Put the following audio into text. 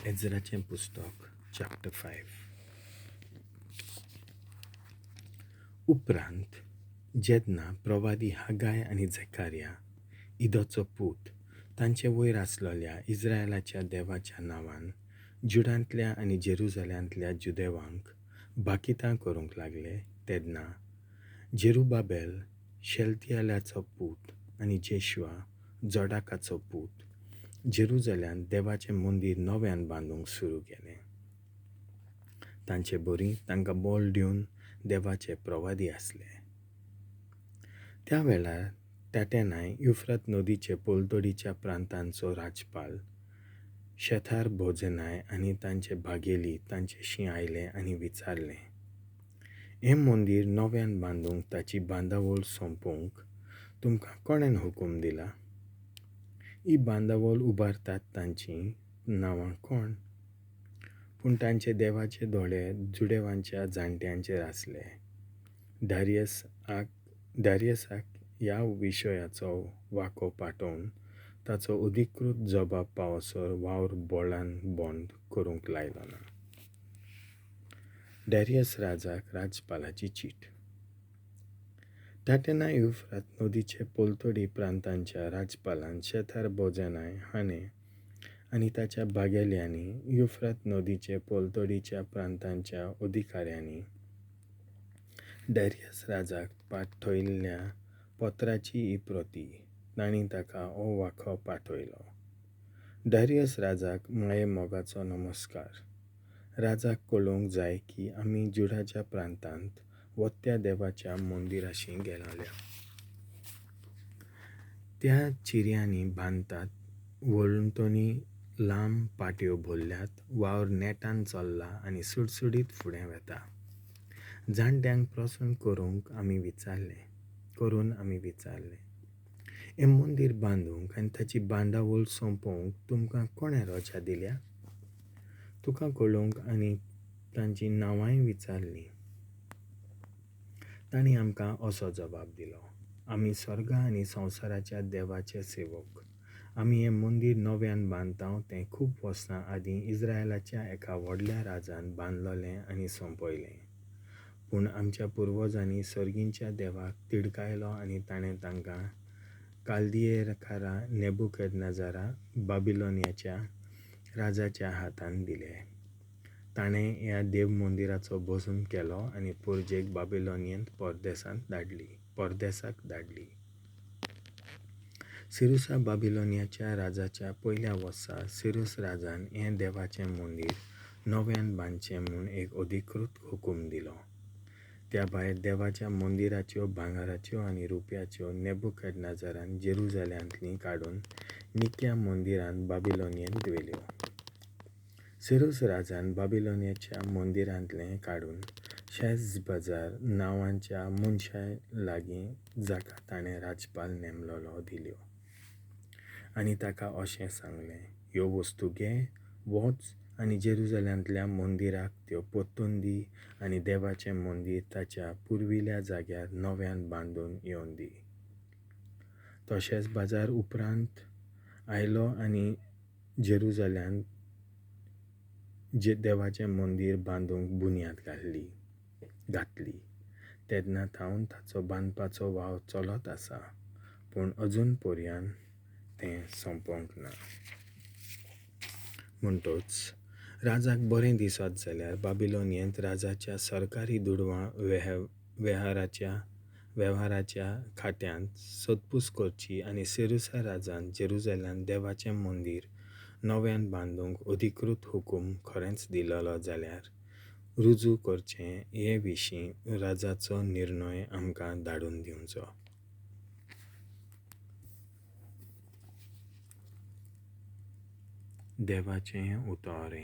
Ezrachem Pustok chapter 5. उपरांत जेन्ना प्रवादी हागाय आनी झकार्या इदोचो पूत तांचे वयर आसलेल्या इस्रायलाच्या देवाच्या नांवान जुडांतल्या आनी जेरुजाल्यांतल्या जुदेवांक बाकितां करूंक लागले तेन्ना जेरुबाबेल शेल्तियालाचो पूत आनी जेशुआ जोडाकाचो पूत जेरुजाल्यांत देवाचें मंदीर नव्यान बांदूंक सुरू केलें. तांचे बरी तांकां बोल दिवन देवाचे प्रवादी आसले. त्या वेळार ताटेनाय युफ्रत नदीचे पलतडीच्या प्रांतांचो राजपाल शेथार भोजनाय आनी तांचे भागेली तांचेशी आयले आनी विचारलें, हें मंदीर नव्यान बांदूंक ताची bandavôll sompounk तुमकां कोणेन हुकूम दिला? ही bandavôll उबारतात तांची नांवां कोण? पूण तांचे देवाचे दोळे जुडेवांच्या जाणट्यांचेर आसले. दारियसाक ह्या विशयाचो वाको पाठोवन ताचो अधिकृत जबाब पावसर वावर बोळान बंद करूंक लायलो ना. डारियस राजाक राजपालाची चीट. ताटेना युफ्रात नदीचे पलतडी प्रांतांच्या राजपालान शेथार भोजनाय हाणें आनी ताच्या भागेल्यांनी युफ्रात नदीचे पलतडीच्या प्रांतांच्या अधिकाऱ्यांनी डारियस राजाक पाठयल्ल्या पत्राची ही प्रती तांणी ताका हो वाखो पाठयलो. डारियस राजाक माये मोगाचो नमस्कार. राजाक कळोवंक जाय की आमी जुडाच्या प्रांतांत वत्त्या देवाच्या मंदिराशी गेलोल्या. त्या चिऱ्यांनी बांदतात वळणटोनी लांब पाट्यो भरल्यात, वावर नेटान चल्ला आनी सुडसुडीत फुडें वता. जाणट्यांक prosn करून आमी विचारलें, हें मंदीर बांदूंक आनी ताची bandavôll sompounk तुमकां कोणें रजा दिल्या? तुका kollounk आनी तांची नांवांय विचारलीं. तांणी आमकां असो जबाब दिलो, आमी स्वर्गा आनी संवसाराच्या देवाचे सेवक. आमी हें मंदीर नव्यान बांदतांव तें खूब वर्सां आदीं इस्रायलाच्या एका व्हडल्या राजान बांदलोलें आनी सोंपयलें. पूण आमच्या पुर्वजांनी सर्गींच्या देवाक तिडकायलो आनी ताणें तांकां काल्दियेकारा नेबुकदनेझारा बाबिलोनियाच्या राजाच्या हातान दिलें. ताणें ह्या देव मंदिराचो भस्म केलो आनी पुर्जेक बाबिलोनियेंत परदेसाक धाडली. सिरुसा बाबिलोनियाच्या राजाच्या पयल्या वर्सा सिरुस राजान हें देवाचें मंदीर नव्यान बांदचें म्हूण एक अधिकृत हुकूम दिलो. त्या भायर देवाच्या मंदिराच्यो भांगाराच्यो आनी रुप्याच्यो नेबुकदनेझारान जेरुजाल्यांतलीं काडून निक्या मंदिरांत बाबिलोनियेंत व्हेल्यो. सिरुस राजान बाबिलोनियाच्या मंदिरांतलें काडून शेजबजार नांवाच्या मनशाय लागीं जाका ताणें राजपाल नेमलोलो दिल्यो आनी ताका अशें सांगलें, ह्यो वस्तू घे, वच आनी जेरुजाल्यांतल्या मंदिराक त्यो परतून दी आनी देवाचें मंदीर ताच्या पुर्विल्या जाग्यार नव्यान बांदून येवन दी. तो शेजबजार उपरांत आयलो आनी जेरुजाल्यांत देवाचें मंदीर बांदूंक बुन्याद घातली. तेन्ना थावन ताचो बांदपाचो वावर चलत आसा, पूण अजून पर्यान तें सोंपोंक ना. म्हणटच राजाक बरें दिसत जाल्यार बाबिलोनियेंत राजाच्या सरकारी दुडवां वेव्हाराच्या खात्यांत सोदपूस करची आनी सिरुसा राजान जेरुजाल्यांत देवाचें मंदीर नव्यान बांदूंक अधिकृत हुकूम खरेंच दिलोलो जाल्यार रुजू करचें हे विशीं राजाचो निर्णय आमकां धाडून दिवचो. देवाचें उतोर.